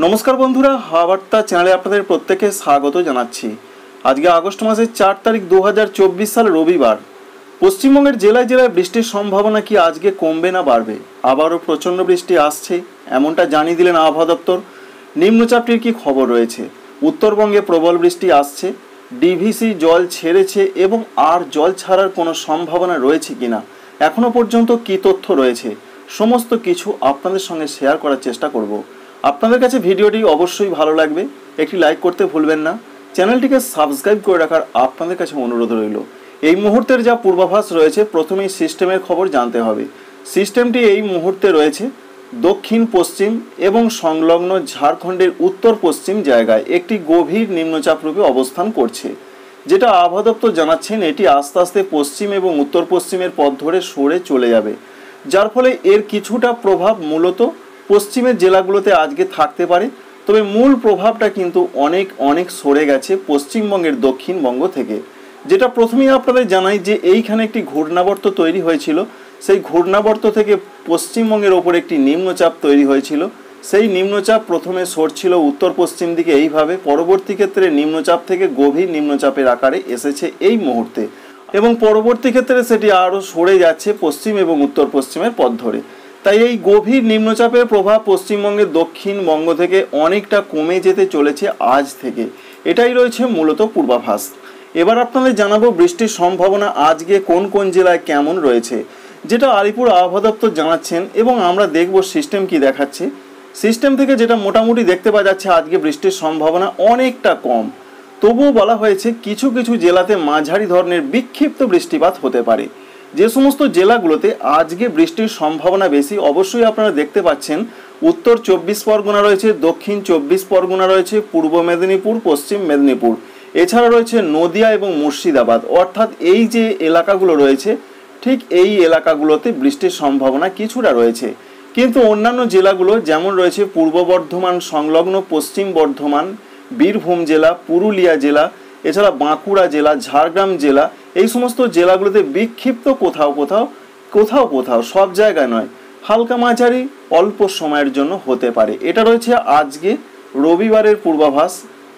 नमस्कार बंधुरा हाওয়া বার্তা চ্যানেলে আপনাদের প্রত্যেককে স্বাগত জানাচ্ছি। আজকে আগস্ট মাসের 4 তারিখ 2024 সাল রবিবার। পশ্চিমবঙ্গের জেলায় জেলায় বৃষ্টির সম্ভাবনা কি আজকে কমবে না বাড়বে? আবারও প্রচণ্ড বৃষ্টি আসছে এমনটা জানিয়ে দিলেন আবহাওয়া দপ্তর। নিম্নচাপটির কি খবর রয়েছে? উত্তরবঙ্গে প্রবল বৃষ্টি আসছে, ডিভিসি জল ছেড়েছে এবং আর জল ছাড়ার কোনো সম্ভাবনা রয়েছে কিনা এখনো পর্যন্ত কি তথ্য রয়েছে সমস্ত কিছু আপনাদের সঙ্গে শেয়ার করার চেষ্টা করব। আপনাদের কাছে ভিডিওটি অবশ্যই ভালো লাগবে, একটি লাইক করতে ভুলবেন না, চ্যানেলটিকে সাবস্ক্রাইব করে রাখার আপনাদের কাছে অনুরোধ রইল। এই মুহূর্তের যা পূর্বাভাস রয়েছে প্রথমেই সিস্টেমের খবর জানতে হবে। সিস্টেমটি এই মুহূর্তে রয়েছে দক্ষিণ পশ্চিম এবং সংলগ্ন ঝাড়খণ্ডের উত্তর পশ্চিম জায়গায় একটি গভীর নিম্নচাপ রূপে অবস্থান করছে, যেটা আবহাওয়া দপ্তর জানাচ্ছেন এটি আস্তে আস্তে পশ্চিম এবং উত্তর পশ্চিমের পথ ধরে সরে চলে যাবে, যার ফলে এর কিছুটা প্রভাব মূলত পশ্চিমের জেলাগুলোতে আজকে থাকতে পারে। তবে মূল প্রভাবটা কিন্তু অনেক সরে গেছে পশ্চিমবঙ্গের দক্ষিণবঙ্গ থেকে। যেটা প্রথমেই আপনাদের জানাই যে এইখানে একটি ঘূর্ণাবর্ত তৈরি হয়েছিল, সেই ঘূর্ণাবর্ত থেকে পশ্চিমবঙ্গের ওপর একটি নিম্নচাপ তৈরি হয়েছিল। সেই নিম্নচাপ প্রথমে সরছিল উত্তর পশ্চিম দিকে এইভাবে, পরবর্তী ক্ষেত্রে নিম্নচাপ থেকে গভীর নিম্নচাপের আকারে এসেছে এই মুহূর্তে এবং পরবর্তী ক্ষেত্রে সেটি আরও সরে যাচ্ছে পশ্চিম এবং উত্তর পশ্চিমের পথ ধরে। তাই এই গভীর নিম্নচাপের প্রভাব পশ্চিমবঙ্গের দক্ষিণবঙ্গ থেকে অনেকটা কমে যেতে চলেছে আজ থেকে, এটাই রয়েছে মূলত পূর্বাভাস। এবার আপনাদের জানাবো বৃষ্টির সম্ভাবনা আজকে কোন কোন জেলায় কেমন রয়েছে, যেটা আলিপুর আবহাওয়া দপ্তর জানাচ্ছেন এবং আমরা দেখব সিস্টেম কি দেখাচ্ছে। সিস্টেম থেকে যেটা মোটামুটি দেখতে পাওয়া যাচ্ছে আজকে বৃষ্টির সম্ভাবনা অনেকটা কম, তবুও বলা হয়েছে কিছু কিছু জেলাতে মাঝারি ধরনের বিক্ষিপ্ত বৃষ্টিপাত হতে পারে। যে সমস্ত জেলাগুলোতে আজকে বৃষ্টির সম্ভাবনা বেশি অবশ্যই আপনারা দেখতে পাচ্ছেন উত্তর 24 পরগনা রয়েছে, দক্ষিণ 24 পরগনা রয়েছে, পূর্ব মেদিনীপুর, পশ্চিম মেদিনীপুর, এছাড়া রয়েছে নদিয়া এবং মুর্শিদাবাদ। অর্থাৎ এই যে এলাকাগুলো রয়েছে ঠিক এই এলাকাগুলোতে বৃষ্টির সম্ভাবনা কিছুটা রয়েছে। কিন্তু অন্যান্য জেলাগুলো যেমন রয়েছে পূর্ব বর্ধমান সংলগ্ন পশ্চিম বর্ধমান, বীরভূম জেলা, পুরুলিয়া জেলা, এছাড়া বাঁকুড়া জেলা, ঝাড়গ্রাম জেলা, এই সমস্ত জেলাগুলোতে বিক্ষিপ্ত কোথাও কোথাও সব জায়গায় নয়, হালকা মাঝারি অল্প সময়ের জন্য হতে পারে। এটা রয়েছে আজকে রবিবারের পূর্বাভাস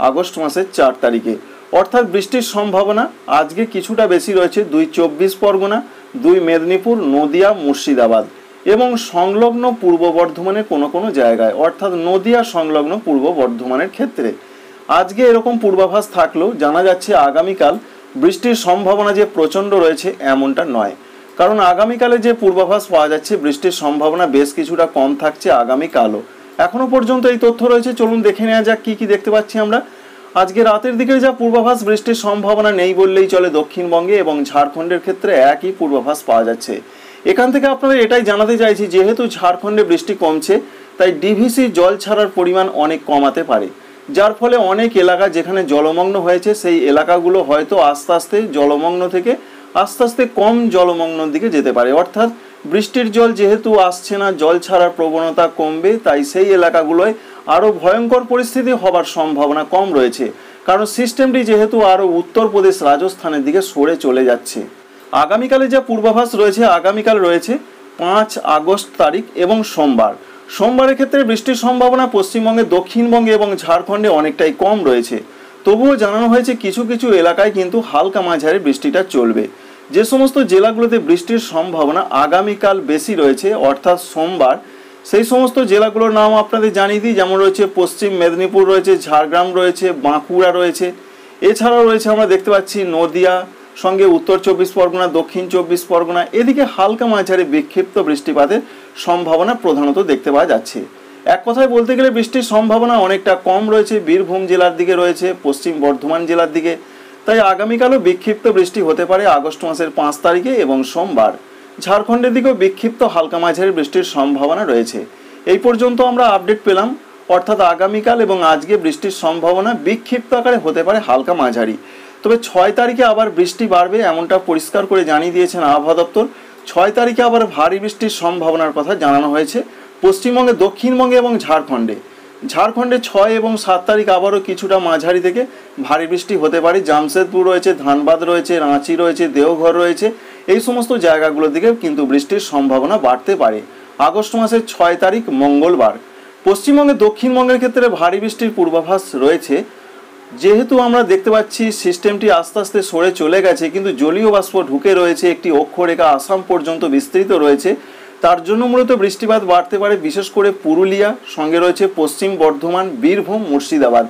আগস্ট মাসের 4 তারিখে। অর্থাৎ বৃষ্টির সম্ভাবনা আজকে কিছুটা বেশি রয়েছে 2 24 পরগনা, 2 মেদিনীপুর, নদিয়া, মুর্শিদাবাদ এবং সংলগ্ন পূর্ব বর্ধমানের কোনো জায়গায়, অর্থাৎ নদিয়া সংলগ্ন পূর্ব বর্ধমানের ক্ষেত্রে আজকে এরকম পূর্বাভাস থাকলেও জানা যাচ্ছে আগামীকাল বৃষ্টির সম্ভাবনা যে প্রচণ্ড রয়েছে এমনটা নয়। কারণ আগামীকালে যে পূর্বাভাস পাওয়া যাচ্ছে বৃষ্টির সম্ভাবনা বেশ কিছুটা কম থাকছে আগামীকালও। এখনো পর্যন্ত এই তথ্য রয়েছে, চলুন দেখে নেওয়া যাক কি দেখতে পাচ্ছি আমরা। আজকে রাতের দিকে যা পূর্বাভাস, বৃষ্টির সম্ভাবনা নেই বললেই চলে দক্ষিণবঙ্গে এবং ঝাড়খণ্ডের ক্ষেত্রে একই পূর্বাভাস পাওয়া যাচ্ছে। এখান থেকে আপনাদের এটাই জানাতে চাইছি যেহেতু ঝাড়খণ্ডে বৃষ্টি কমছে তাই ডিভিসি জল ছাড়ার পরিমাণ অনেক কমাতে পারে, যার ফলে অনেক এলাকা যেখানে জলমগ্ন হয়েছে সেই এলাকাগুলো হয়তো আস্তে আস্তে জলমগ্ন থেকে আস্তে আস্তে কম জলমগ্নর দিকে যেতে পারে। অর্থাৎ বৃষ্টির জল যেহেতু আসছে না, জল ছাড়ার প্রবণতা কমবে, তাই সেই এলাকাগুলোয় আরও ভয়ঙ্কর পরিস্থিতি হবার সম্ভাবনা কম রয়েছে। কারণ সিস্টেমটি যেহেতু আরও উত্তরপ্রদেশ রাজস্থানের দিকে সরে চলে যাচ্ছে। আগামীকালে যা পূর্বাভাস রয়েছে, আগামীকাল রয়েছে 5 আগস্ট তারিখ এবং সোমবারের ক্ষেত্রে বৃষ্টির সম্ভাবনা পশ্চিমবঙ্গে, দক্ষিণবঙ্গে এবং ঝাড়খণ্ডে অনেকটাই কম রয়েছে। তবুও জানানো হয়েছে কিছু কিছু এলাকায় কিন্তু হালকা মাঝারি বৃষ্টিটা চলবে। যে সমস্ত জেলাগুলোতে বৃষ্টির সম্ভাবনা আগামীকাল বেশি রয়েছে অর্থাৎ সোমবার, সেই সমস্ত জেলাগুলোর নাম আপনাদের জানিয়ে দিই। যেমন রয়েছে পশ্চিম মেদিনীপুর রয়েছে, ঝাড়গ্রাম রয়েছে, বাঁকুড়া রয়েছে, এছাড়াও রয়েছে আমরা দেখতে পাচ্ছি নদিয়া, সঙ্গে উত্তর 24 পরগনা, দক্ষিণ 24 পরগনা, এদিকে হালকা মাঝারি বিক্ষিপ্ত বৃষ্টিপাতের সম্ভাবনা প্রধানত দেখতে পাওয়া যাচ্ছে। এক কথায় বলতে গেলে বৃষ্টির সম্ভাবনা অনেকটা কম রয়েছে বীরভূম জেলার দিকে রয়েছে, পশ্চিম বর্ধমান জেলার দিকে। তাই আগামীকালও বিক্ষিপ্ত বৃষ্টি হতে পারে আগস্ট মাসের 5 তারিখে এবং সোমবার। ঝাড়খণ্ডের দিকেও বিক্ষিপ্ত হালকা মাঝারি বৃষ্টির সম্ভাবনা রয়েছে। এই পর্যন্ত আমরা আপডেট পেলাম, অর্থাৎ আগামীকাল এবং আজকে বৃষ্টির সম্ভাবনা বিক্ষিপ্ত আকারে হতে পারে হালকা মাঝারি। তবে 6 তারিখে আবার বৃষ্টি বাড়বে এমনটা পরিষ্কার করে জানিয়ে দিয়েছেন আবহাওয়া দপ্তর। 6 তারিখে আবার ভারী বৃষ্টির সম্ভাবনার কথা জানানো হয়েছে পশ্চিমবঙ্গে, দক্ষিণবঙ্গে এবং ঝাড়খণ্ডে। 6 এবং 7 তারিখ আবারও কিছুটা মাঝারি থেকে ভারী বৃষ্টি হতে পারে। জামশেদপুর রয়েছে, ধানবাদ রয়েছে, রাঁচি রয়েছে, দেওঘর রয়েছে, এই সমস্ত জায়গাগুলোর দিকে কিন্তু বৃষ্টির সম্ভাবনা বাড়তে পারে আগস্ট মাসের 6 তারিখ মঙ্গলবার। পশ্চিমবঙ্গে দক্ষিণবঙ্গের ক্ষেত্রে ভারী বৃষ্টির পূর্বাভাস রয়েছে। যেহেতু আমরা দেখতে পাচ্ছি সিস্টেমটি আস্তে আস্তে সরে চলে গেছে, কিন্তু জলীয় বাষ্প ঢুকে রয়েছে, একটি অক্ষরেখা আসাম পর্যন্ত বিস্তৃত রয়েছে, তার জন্য মূলত বৃষ্টিপাত বাড়তে পারে। বিশেষ করে পুরুলিয়া, সঙ্গে রয়েছে পশ্চিম বর্ধমান, বীরভূম, মুর্শিদাবাদ,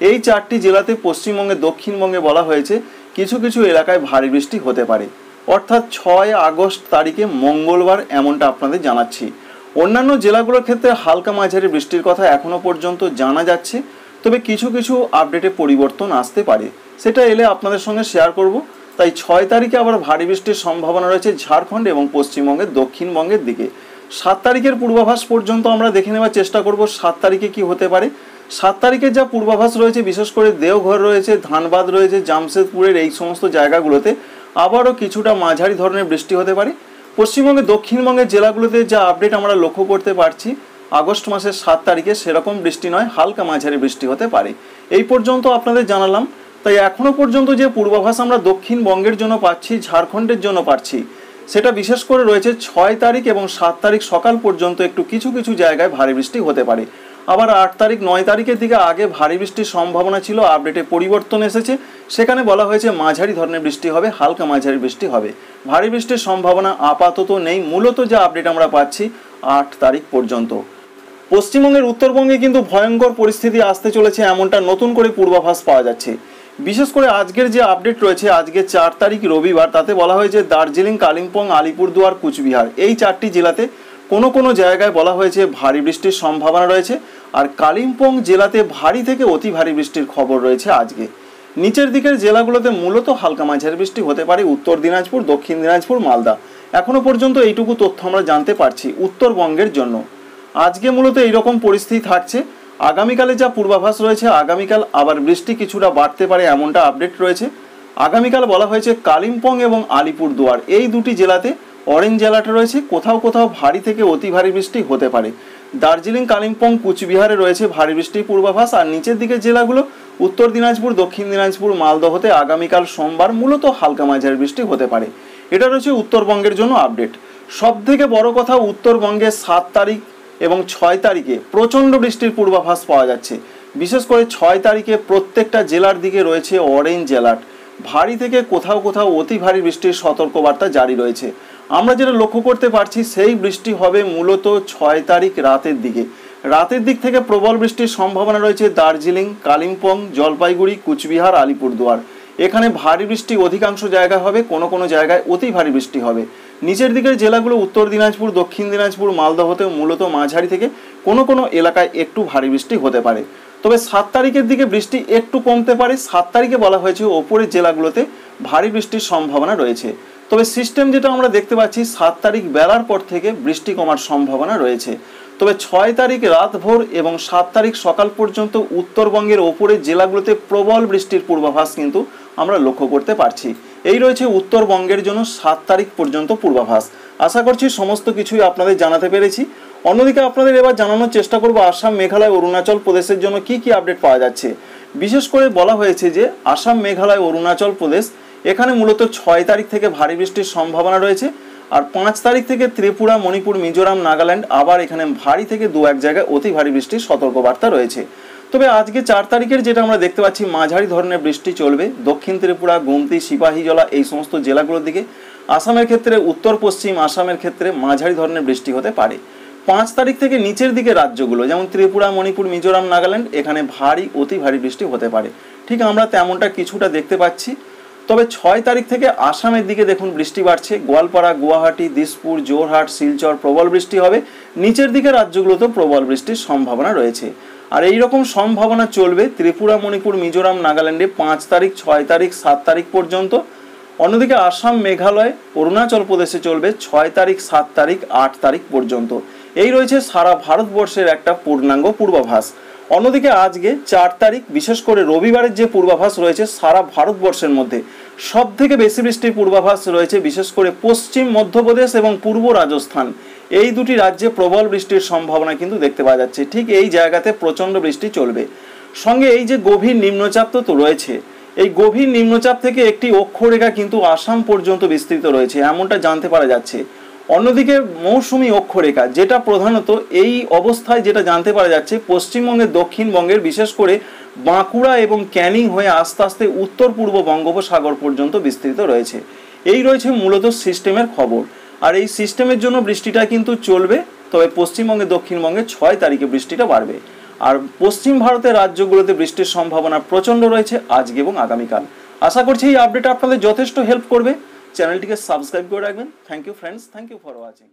এই 4টি জেলাতে পশ্চিমবঙ্গে দক্ষিণবঙ্গে বলা হয়েছে কিছু কিছু এলাকায় ভারী বৃষ্টি হতে পারে, অর্থাৎ 6 আগস্ট তারিখে মঙ্গলবার, এমনটা আপনাদের জানাচ্ছি। অন্যান্য জেলাগুলোর ক্ষেত্রে হালকা মাঝারি বৃষ্টির কথা এখনো পর্যন্ত জানা যাচ্ছে, তবে কিছু কিছু আপডেটে পরিবর্তন আসতে পারে, সেটা এলে আপনাদের সঙ্গে শেয়ার করব। তাই 6 তারিখে আবার ভারী বৃষ্টির সম্ভাবনা রয়েছে ঝাড়খণ্ড এবং পশ্চিমবঙ্গের দক্ষিণবঙ্গের দিকে। 7 তারিখের পূর্বাভাস পর্যন্ত আমরা দেখে নেওয়ার চেষ্টা করব 7 তারিখে কি হতে পারে। 7 তারিখে যা পূর্বাভাস রয়েছে, বিশেষ করে দেওঘর রয়েছে, ধানবাদ রয়েছে, জামশেদপুরের এই সমস্ত জায়গাগুলোতে আবারও কিছুটা মাঝারি ধরনের বৃষ্টি হতে পারে। পশ্চিমবঙ্গে দক্ষিণবঙ্গের জেলাগুলোতে যা আপডেট আমরা লক্ষ্য করতে পারছি, আগস্ট মাসের 7 তারিখে সেরকম বৃষ্টি নয়, হালকা মাঝারি বৃষ্টি হতে পারে। এই পর্যন্ত আপনাদের জানালাম। তাই এখনো পর্যন্ত যে পূর্বাভাস আমরা দক্ষিণবঙ্গের জন্য পাচ্ছি, ঝাড়খণ্ডের জন্য পাচ্ছি, সেটা বিশেষ করে রয়েছে 6 তারিখ এবং 7 তারিখ সকাল পর্যন্ত একটু কিছু কিছু জায়গায় ভারী বৃষ্টি হতে পারে। আবার 8 তারিখ 9 তারিখের দিকে আগে ভারী বৃষ্টির সম্ভাবনা ছিল, আপডেটে পরিবর্তন এসেছে, সেখানে বলা হয়েছে মাঝারি ধরনের বৃষ্টি হবে, হালকা মাঝারি বৃষ্টি হবে। ভারী বৃষ্টির সম্ভাবনা আপাতত নেই, মূলত যা আপডেট আমরা পাচ্ছি 8 তারিখ পর্যন্ত। পশ্চিমবঙ্গের উত্তরবঙ্গে কিন্তু ভয়ঙ্কর পরিস্থিতি আসতে চলেছে, এমনটা নতুন করে পূর্বাভাস পাওয়া যাচ্ছে। বিশেষ করে আজকের যে আপডেট রয়েছে, আজকে 4 তারিখ রবিবার, তাতে বলা হয়েছে দার্জিলিং, কালিম্পং, আলিপুরদুয়ার, কুচবিহার, এই 4টি জেলাতে কোনো কোনো জায়গায় বলা হয়েছে ভারী বৃষ্টির সম্ভাবনা রয়েছে। আর কালিম্পং জেলাতে ভারী থেকে অতি ভারী বৃষ্টির খবর রয়েছে আজকে। নিচের দিকের জেলাগুলোতে মূলত হালকা মাঝারি বৃষ্টি হতে পারে, উত্তর দিনাজপুর, দক্ষিণ দিনাজপুর, মালদা। এখনো পর্যন্ত এইটুকু তথ্য আমরা জানতে পারছি উত্তরবঙ্গের জন্য। আজকে মূলত এইরকম পরিস্থিতি থাকছে। আগামীকালে যা পূর্বাভাস রয়েছে, আগামীকাল আবার বৃষ্টি কিছুটা বাড়তে পারে, এমনটা আপডেট রয়েছে। আগামীকাল বলা হয়েছে কালিম্পং এবং আলিপুরদুয়ার, এই 2টি জেলাতে অরেঞ্জ অ্যালার্ট রয়েছে, কোথাও কোথাও ভারী থেকে অতি ভারী বৃষ্টি হতে পারে। দার্জিলিং, কালিম্পং, কুচবিহারে রয়েছে ভারী বৃষ্টির পূর্বাভাস। আর নিচের দিকের জেলাগুলো উত্তর দিনাজপুর, দক্ষিণ দিনাজপুর, মালদহতে আগামীকাল সোমবার মূলত হালকা মাঝারি বৃষ্টি হতে পারে। এটা রয়েছে উত্তরবঙ্গের জন্য আপডেট। সব থেকে বড় কথা, উত্তরবঙ্গে 7 তারিখ এবং 6 তারিখে প্রচণ্ড বৃষ্টির পূর্বাভাস পাওয়া যাচ্ছে। বিশেষ করে 6 তারিখে প্রত্যেকটা জেলার দিকে রয়েছে অরেঞ্জ অ্যালার্ট, ভারী থেকে কোথাও কোথাও অতি ভারী বৃষ্টির সতর্কবার্তা জারি রয়েছে। আমরা যেটা লক্ষ্য করতে পারছি, সেই বৃষ্টি হবে মূলত 6 তারিখ রাতের দিকে। রাতের দিক থেকে প্রবল বৃষ্টির সম্ভাবনা রয়েছে দার্জিলিং, কালিম্পং, জলপাইগুড়ি, কুচবিহার, আলিপুরদুয়ার। এখানে ভারী বৃষ্টি অধিকাংশ জায়গায় হবে, কোনো কোনো জায়গায় অতি ভারী বৃষ্টি হবে। নিচের দিকের জেলাগুলো উত্তর দিনাজপুর, দক্ষিণ দিনাজপুর, মালদহতেও মূলত মাঝারি থেকে কোনো কোনো এলাকায় একটু ভারী বৃষ্টি হতে পারে। তবে 7 তারিখের দিকে বৃষ্টি একটু কমতে পারে। 7 তারিখে বলা হয়েছে ওপরের জেলাগুলোতে ভারী বৃষ্টির সম্ভাবনা রয়েছে। তবে সিস্টেম যেটা আমরা দেখতে পাচ্ছি, 7 তারিখ বেলার পর থেকে বৃষ্টি কমার সম্ভাবনা রয়েছে। তবে 6 তারিখ রাত ভোর এবং 7 তারিখ সকাল পর্যন্ত উত্তরবঙ্গের ওপরের জেলাগুলোতে প্রবল বৃষ্টির পূর্বাভাস কিন্তু আমরা লক্ষ্য করতে পারছি। এই রয়েছে উত্তরবঙ্গের জন্য 7 তারিখ পর্যন্ত পূর্বাভাস। আশা করছি সমস্ত কিছুই আপনাদের জানাতে পেরেছি। অন্যদিকে আপনাদের এবার জানানোর চেষ্টা করব আসাম, মেঘালয়, অরুণাচল প্রদেশের জন্য কি কি আপডেট পাওয়া যাচ্ছে। বিশেষ করে বলা হয়েছে যে আসাম, মেঘালয়, অরুণাচল প্রদেশ, এখানে মূলত 6 তারিখ থেকে ভারী বৃষ্টির সম্ভাবনা রয়েছে। আর 5 তারিখ থেকে ত্রিপুরা, মণিপুর, মিজোরাম, নাগাল্যান্ড, আবার এখানে ভারী থেকে 2-1 জায়গায় অতি ভারী বৃষ্টির সতর্কবার্তা রয়েছে। তবে আজকে 4 তারিখের যেটা আমরা দেখতে পাচ্ছি, মাঝারি ধরনের বৃষ্টি চলবে দক্ষিণ ত্রিপুরা, গোমতি, সিপাহীজলা, এই সমস্ত জেলাগুলোর দিকে। আসামের ক্ষেত্রে, উত্তর পশ্চিম আসামের ক্ষেত্রে মাঝারি ধরনের বৃষ্টি হতে পারে। 5 তারিখ থেকে নিচের দিকে রাজ্যগুলো যেমন ত্রিপুরা, মণিপুর, মিজোরাম, নাগাল্যান্ড, এখানে ভারী অতি ভারী বৃষ্টি হতে পারে। ঠিক আমরা তেমনটা কিছুটা দেখতে পাচ্ছি। তবে 6 তারিখ থেকে আসামের দিকে দেখুন বৃষ্টি বাড়ছে। গোয়ালপাড়া, গুয়াহাটি, দিসপুর, জোরহাট, শিলচর প্রবল বৃষ্টি হবে। নিচের দিকে রাজ্যগুলোতেও প্রবল বৃষ্টির সম্ভাবনা রয়েছে। আর এই রকম সম্ভাবনা চলবে ত্রিপুরা, মণিপুর, মিজোরাম, নাগাল্যান্ডে 5 তারিখ, 6 তারিখ, 7 তারিখ পর্যন্ত। অন্যদিকে আসাম, মেঘালয়, অরুণাচল প্রদেশে চলবে 6 তারিখ, 7 তারিখ, 8 তারিখ পর্যন্ত। এই রয়েছে সারা ভারতবর্ষের একটা পূর্ণাঙ্গ পূর্বাভাস। অন্যদিকে আজকে 4 তারিখ, বিশেষ করে রবিবারের যে পূর্বাভাস রয়েছে, সারা ভারতবর্ষের মধ্যে সব থেকে বেশি বৃষ্টির পূর্বাভাস রয়েছে বিশেষ করে পশ্চিম মধ্যপ্রদেশ এবং পূর্ব রাজস্থান, এই দুটি রাজ্যে প্রবল বৃষ্টির সম্ভাবনা কিন্তু দেখতে পাওয়া যাচ্ছে। ঠিক এই জায়গাতে প্রচণ্ড বৃষ্টি চলবে। সঙ্গে এই যে গভীর নিম্নচাপ তো রয়েছে, এই গভীর নিম্নচাপ থেকে একটি অক্ষরেখা কিন্তু আসাম পর্যন্ত বিস্তৃত রয়েছে, এমনটা জানতে পারা যাচ্ছে। অন্যদিকে মৌসুমি অক্ষরেখা, যেটা প্রধানত এই অবস্থায় যেটা জানতে পারা যাচ্ছে পশ্চিমবঙ্গের দক্ষিণবঙ্গের বিশেষ করে বাঁকুড়া এবং ক্যানিং হয়ে আস্তে আস্তে উত্তর পূর্ব বঙ্গোপসাগর পর্যন্ত বিস্তৃত রয়েছে। এই রয়েছে মূলত সিস্টেমের খবর। আর এই সিস্টেমের জন্য বৃষ্টিটা কিন্তু চলবে, তবে পশ্চিমবঙ্গে দক্ষিণবঙ্গে 6 তারিখে বৃষ্টিটা বাড়বে। আর পশ্চিম ভারতের রাজ্যগুলোতে বৃষ্টির সম্ভাবনা প্রচণ্ড রয়েছে আজকে এবং আগামীকাল। আশা করছি এই আপডেট আপনাদের যথেষ্ট হেল্প করবে। চ্যানেলটিকে সাবস্ক্রাইব করে রাখবেন। Thank you friends, thank you for watching.